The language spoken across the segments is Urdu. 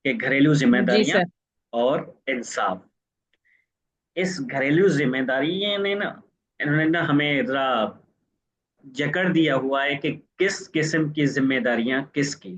کہ گھریلو ذمہ جی داریاں سر. اور انصاف. اس گھریلو ذمہ داری نے نا انہوں نے نا ہمیں ذرا جکڑ دیا ہوا ہے کہ کس قسم کی ذمہ داریاں کس کی.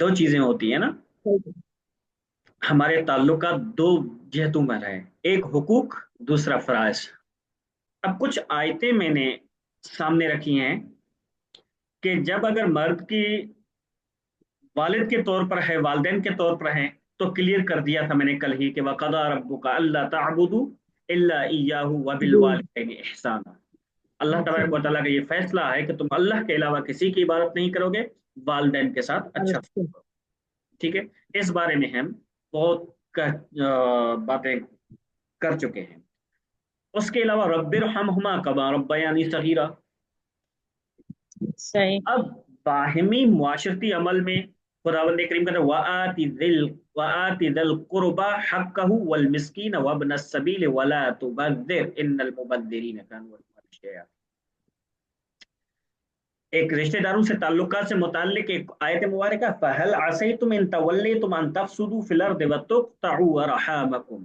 دو چیزیں ہوتی ہیں نا ہمارے تعلقات، دو جہتوں میں رہے، ایک حقوق، دوسرا فرائض. اب کچھ آیتیں میں نے سامنے رکھی ہیں کہ جب اگر مرد کی والد کے طور پر ہے، والدین کے طور پر ہیں، تو کلیئر کر دیا تھا میں نے کل ہی کہ وَقَضَىٰ رَبُّكَ أَلَّا تَعْبُدُوا إِلَّا إِيَّاهُ جی. وَبِالْوَالِدَيْنِ إِحْسَانًا. اللہ تبارک و تعالیٰ کا یہ فیصلہ ہے کہ تم اللہ کے علاوہ کسی کی عبادت نہیں کرو گے، والدین کے ساتھ اچھا سلوک کرو. ٹھیک ہے. اس بارے میں ہم بہت باتیں کر چکے ہیں. اس کے علاوہ رب ارحمہما کما ربیانی صغیرہ. صحیح. اب باہمی معاشرتی عمل میں خداوند کریم کہتا ہے وَآتِ ذِی الْقُرْبَىٰ حَقَّهُ وَالْمِسْكِینَ وَابْنَ السَّبِیلِ وَلَا تُبَذِّرْ إِنَّ الْمُبَذِّرِینَ كَانُوا إِخْوَانَ الشَّیاطِینِ. ایک رشتہ داروں سے تعلقات سے متعلق ایک آیت مبارکہ فَهَلْ عَصَیْتُمْ إِن تَوَلَّیْتُمْ أَن تَفْسُدُوا فِی الْأَرْضِ وَتُقْطَعُوا أَرْحَامَکُمْ.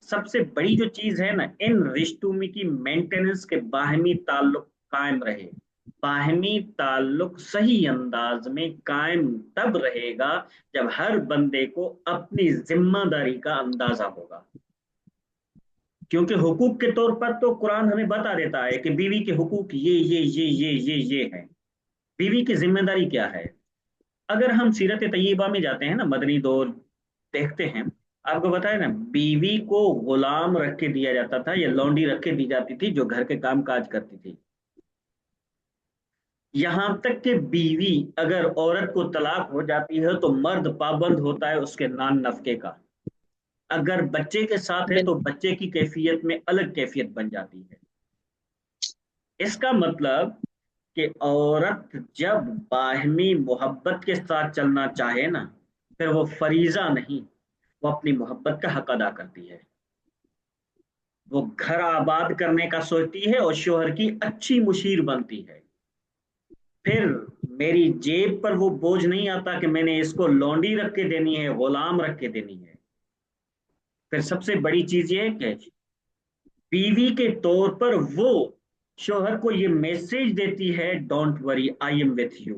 سب سے بڑی جو چیز ہے نا ان رشتوں میں کی مینٹیننس کے باہمی تعلق قائم رہے. باہمی تعلق صحیح انداز میں قائم تب رہے گا جب ہر بندے کو اپنی ذمہ داری کا اندازہ ہوگا. کیونکہ حقوق کے طور پر تو قرآن ہمیں بتا دیتا ہے کہ بیوی کے حقوق یہ ہیں. بیوی کی ذمہ داری کیا ہے؟ اگر ہم سیرت طیبہ میں جاتے ہیں نا، مدنی دور دیکھتے ہیں، آپ کو بتائے نا بیوی کو غلام رکھ کے دیا جاتا تھا یا لونڈی رکھ کے دی جاتی تھی جو گھر کے کام کاج کرتی تھی. یہاں تک کہ بیوی اگر عورت کو طلاق ہو جاتی ہے تو مرد پابند ہوتا ہے اس کے نان نفقے کا. اگر بچے کے ساتھ ہے تو بالکل. بچے کی کیفیت میں الگ کیفیت بن جاتی ہے. اس کا مطلب کہ عورت جب باہمی محبت کے ساتھ چلنا چاہے نا، پھر وہ فریضہ نہیں، وہ اپنی محبت کا حق ادا کرتی ہے. وہ گھر آباد کرنے کا سوچتی ہے اور شوہر کی اچھی مشیر بنتی ہے. پھر میری جیب پر وہ بوجھ نہیں آتا کہ میں نے اس کو لونڈی رکھ کے دینی ہے، غلام رکھ کے دینی ہے. پھر سب سے بڑی چیز یہ ہے کہ بیوی کے طور پر وہ شوہر کو یہ میسج دیتی ہے don't worry I am with you.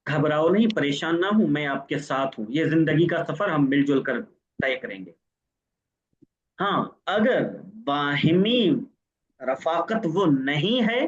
گھبراؤ نہیں، پریشان نہ ہوں، میں آپ کے ساتھ ہوں، یہ زندگی کا سفر ہم مل جل کر طے کریں گے. ہاں اگر باہمی رفاقت وہ نہیں ہے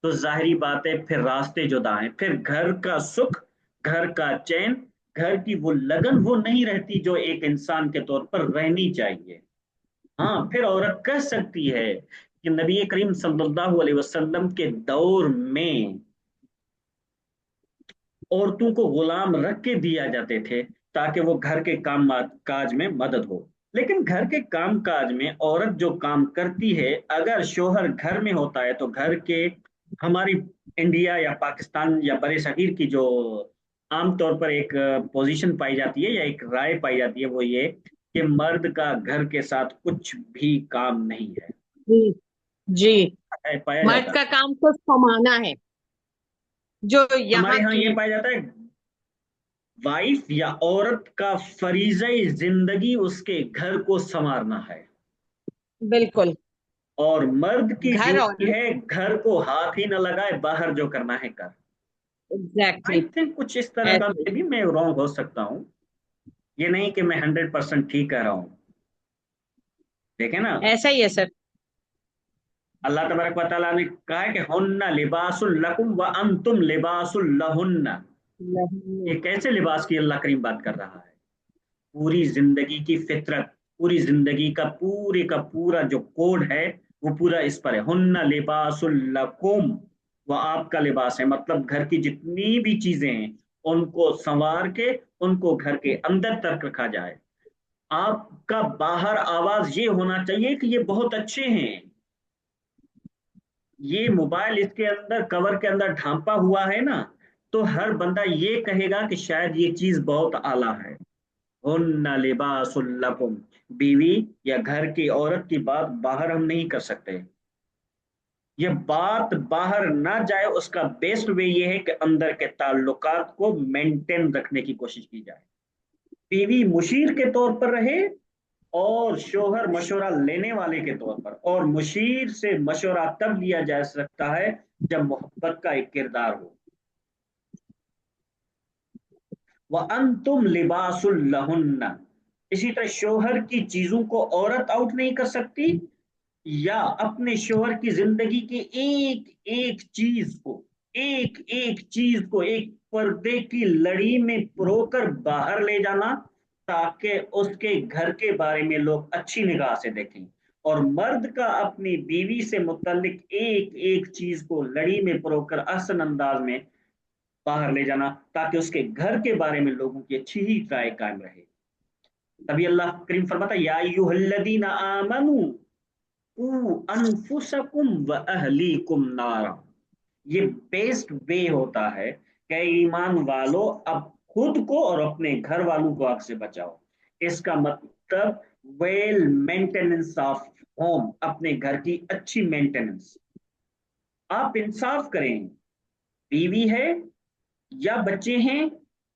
تو ظاہری بات ہے پھر راستے جدا ہیں، پھر گھر کا سکھ، گھر کا چین، گھر کی وہ لگن وہ نہیں رہتی جو ایک انسان کے طور پر رہنی چاہیے. ہاں پھر عورت کہہ سکتی ہے کہ نبی کریم صلی اللہ علیہ وسلم کے دور میں عورتوں کو غلام رکھ کے دیا جاتے تھے تاکہ وہ گھر کے کام کاج میں مدد ہو. لیکن گھر کے کام کاج میں عورت جو کام کرتی ہے اگر شوہر گھر میں ہوتا ہے تو گھر کے ہماری انڈیا یا پاکستان یا برِ صغیر کی جو عام طور پر ایک پوزیشن پائی جاتی ہے یا ایک رائے پائی جاتی ہے وہ یہ کہ مرد کا گھر کے ساتھ کچھ بھی کام نہیں ہے. جی. جی. پایا مرد جاتا کا ہے. کام تو کمانا ہے جو یہاں ہمارے ہاں کی. یہ پایا جاتا ہے وائف یا عورت کا فریضہ زندگی اس کے گھر کو سنوارنا ہے بالکل. اور مرد کی گھر اور. ڈیوٹی ہے گھر کو ہاتھ ہی نہ لگائے، باہر جو کرنا ہے کر. ایگزیکٹلی. آئی تھنک کچھ اس طرح کا ایسے. بھی میں رانگ ہو سکتا ہوں. یہ نہیں کہ میں 100% ٹھیک کہہ رہا ہوں. دیکھیں نا ایسا ہی ہے سر. اللہ تبارک و تعالیٰ نے کہا ہے کہ ہن لباس لکم وانتم لباس لہن. یہ کیسے لباس کی اللہ کریم بات کر رہا ہے؟ پوری زندگی کی فطرت، پوری زندگی کا پورا جو کوڈ ہے وہ پورا اس پر ہے. ہن لباس لکم، وہ آپ کا لباس ہے. مطلب گھر کی جتنی بھی چیزیں ہیں ان کو سنوار کے ان کو گھر کے اندر تک رکھا جائے. آپ کا باہر آواز یہ ہونا چاہیے کہ یہ بہت اچھے ہیں، یہ موبائل اس کے اندر کور کے اندر ڈھانپا ہوا ہے نا تو ہر بندہ یہ کہے گا کہ شاید یہ چیز بہت اعلیٰ ہے. ہن لباس لکم، بیوی یا گھر کی عورت کی بات باہر ہم نہیں کر سکتے. یہ بات باہر نہ جائے اس کا بیسٹ وے یہ ہے کہ اندر کے تعلقات کو مینٹین رکھنے کی کوشش کی جائے. بیوی مشیر کے طور پر رہے اور شوہر مشورہ لینے والے کے طور پر، اور مشیر سے مشورہ تب لیا جا سکتا ہے جب محبت کا ایک کردار ہو۔ وَأَنْتُمْ لِبَاسٌ لَهُنَّ، اسی طرح شوہر کی چیزوں کو عورت آؤٹ نہیں کر سکتی، یا اپنے شوہر کی زندگی کی ایک ایک چیز کو، ایک ایک چیز کو ایک پردے کی لڑی میں پرو کر باہر لے جانا تاکہ اس کے گھر کے بارے میں لوگ اچھی نگاہ سے دیکھیں، اور مرد کا اپنی بیوی سے متعلق ایک ایک چیز کو لڑی میں پرو کر احسن انداز میں باہر لے جانا تاکہ اس کے گھر کے بارے میں لوگوں کی اچھی ہی رائے قائم رہے۔ تبھی اللہ کریم فرماتا ہے یا ایھا الذین آمنوا قوا انفسکم واہلیکم نارا، یہ بیسٹ وے ہوتا ہے کہ ایمان والو اب خود کو اور اپنے گھر والوں کو آگ سے بچاؤ۔ اس کا مطلب ویل مینٹیننس آف ہوم، اپنے گھر کی اچھی مینٹیننس۔ آپ انصاف کریں، بیوی ہے یا بچے ہیں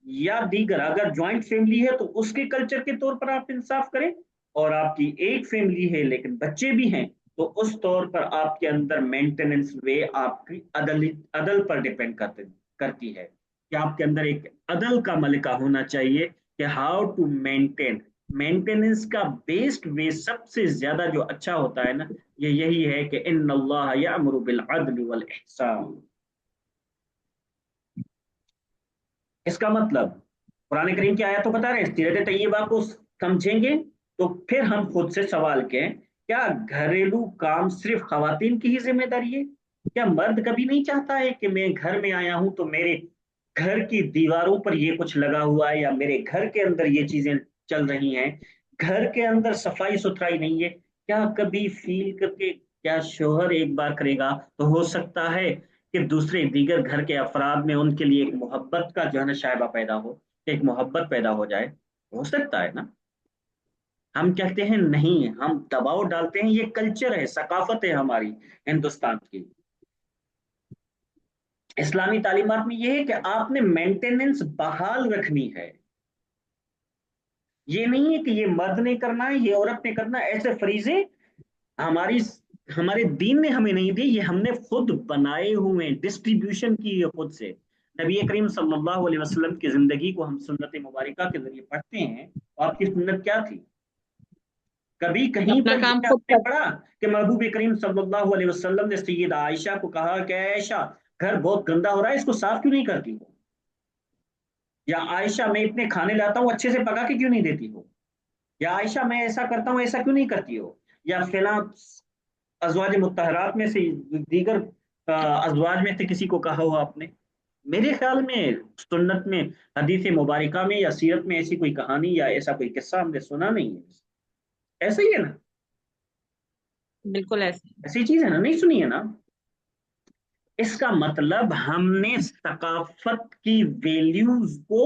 یا دیگر، اگر جوائنٹ فیملی ہے تو اس کے کلچر کے طور پر آپ انصاف کریں، اور آپ کی ایک فیملی ہے لیکن بچے بھی ہیں تو اس طور پر آپ کے اندر مینٹیننس وے آپ کی عدل پر ڈیپینڈ کرتی ہے کہ آپ کے اندر ایک عدل کا ملکہ ہونا چاہیے کہ ہاؤ ٹو مینٹین۔ مینٹیننس کا بیسڈ وے سب سے زیادہ جو اچھا ہوتا ہے نا، یہ یہی ہے کہ ان اللہ یامر بالعدل والاحسان۔ اس کا مطلب قرآن کریم کی آیت تو بتا رہے ہیں، سیرت طیبہ کو سمجھیں گے تو پھر ہم خود سے سوال کریں، کیا گھریلو کام صرف خواتین کی ہی ذمہ داری ہے؟ کیا مرد کبھی نہیں چاہتا ہے کہ میں گھر میں آیا ہوں تو میرے گھر کی دیواروں پر یہ کچھ لگا ہوا ہے یا میرے گھر کے اندر یہ چیزیں چل رہی ہیں، گھر کے اندر صفائی ستھرائی نہیں ہے؟ کیا کبھی فیل کر کے کیا شوہر ایک بار کرے گا تو ہو سکتا ہے کہ دوسرے دیگر گھر کے افراد میں ان کے لیے ایک محبت کا جو ہے نا شائبہ پیدا ہو، ایک محبت پیدا ہو جائے؟ ہو سکتا ہے نا۔ ہم کہتے ہیں نہیں، ہم دباؤ ڈالتے ہیں، یہ کلچر ہے، ثقافت ہے ہماری ہندوستان کی۔ اسلامی تعلیمات میں یہ ہے کہ آپ نے مینٹیننس بحال رکھنی ہے، یہ نہیں ہے کہ یہ مرد نے کرنا ہے یہ عورت نے کرنا ہے۔ ایسے فریضے ہماری ہمارے دین نے ہمیں نہیں دی، یہ ہم نے خود بنائے ہوئے، ڈسٹریبیوشن کی ہے خود سے۔ نبی کریم صلی اللہ علیہ وسلم کی زندگی کو ہم سنت مبارکہ کے ذریعے پڑھتے ہیں، آپ کی سنت کیا تھی؟ کبھی کہیں اپنا پر کام یہ خود آپ نے کر۔ پڑھا کہ محبوب کریم صلی اللہ علیہ وسلم نے سیدہ عائشہ کو کہا کہ عائشہ گھر بہت گندا ہو رہا ہے، اس کو صاف کیوں نہیں کرتی ہو؟ یا عائشہ میں اتنے کھانے لاتا ہوں اچھے سے پکا کے کیوں نہیں دیتی ہو؟ یا عائشہ میں ایسا کرتا ہوں ایسا کیوں نہیں کرتی ہو؟ یا فلاں ازواج متحرات میں سے دیگر ازواج میں سے کسی کو کہا ہو آپ نے؟ میرے خیال میں سنت میں، حدیث مبارکہ میں یا سیرت میں ایسی کوئی کہانی یا ایسا کوئی قصہ ہم نے سنا نہیں ہے۔ ایسا ہی ہے نا؟ بالکل ایسے۔ ایسی چیز ہے نا، نہیں سنی ہے نا؟ اس کا مطلب ہم نے ثقافت کی ویلیوز کو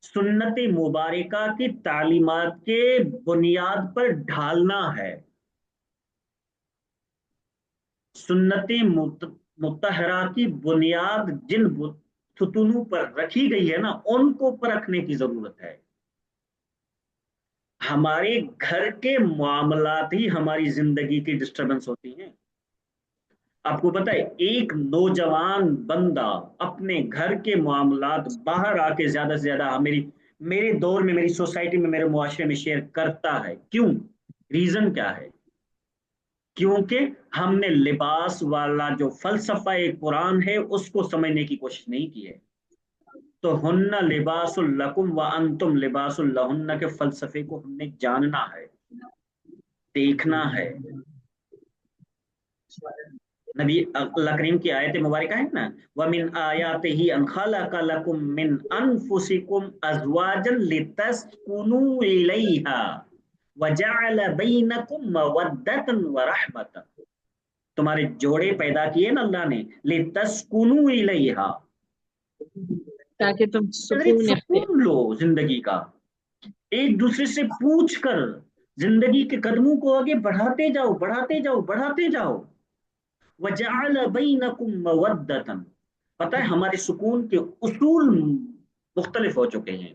سنت مبارکہ کی تعلیمات کے بنیاد پر ڈھالنا ہے۔ سنت مطہرہ کی بنیاد جن ستونوں پر رکھی گئی ہے نا، ان کو پرکھنے کی ضرورت ہے۔ ہمارے گھر کے معاملات ہی ہماری زندگی کی ڈسٹربنس ہوتی ہیں۔ آپ کو پتا ہے ایک نوجوان بندہ اپنے گھر کے معاملات باہر آ کے زیادہ سے زیادہ میرے دور میں، میری سوسائٹی میں، میرے معاشرے میں شیئر کرتا ہے، کیوں؟ ریزن کیا ہے؟ کیونکہ ہم نے لباس والا جو فلسفہ قرآن ہے اس کو سمجھنے کی کوشش نہیں کی ہے۔ تو ہن لباس لکم وانتم لباس لہن کے فلسفے کو ہم نے جاننا ہے، دیکھنا ہے۔ نبی اللہ کریم کی آیت مبارکہ ہے نا، وَمِنْ آيَاتِهِ أَنْ خَلَقَ لَكُم مِّنْ أَنفُسِكُمْ أَزْوَاجًا لِتَسْكُنُوا إِلَيْهَا وَجَعَلَ بَيْنَكُم مَّوَدَّةً وَرَحْمَةً، تمہارے جوڑے پیدا کیے نا اللہ نے، لِتَسْكُنُوا إِلَيْهَا، تاکہ تم ایک سکون اختیار۔ سکون لو زندگی کا، ایک دوسرے سے پوچھ کر زندگی کے قدموں کو آگے بڑھاتے جاؤ، بڑھاتے جاؤ، بڑھاتے جاؤ۔ وَجَعَلَ بَيْنَكُم مَّوَدَّةً، پتہ ہے ہمارے سکون کے اصول مختلف ہو چکے ہیں۔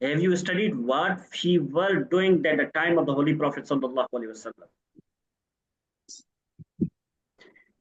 Have you studied what she were doing at the time of the Holy Prophet sallallahu alaihi wasallam?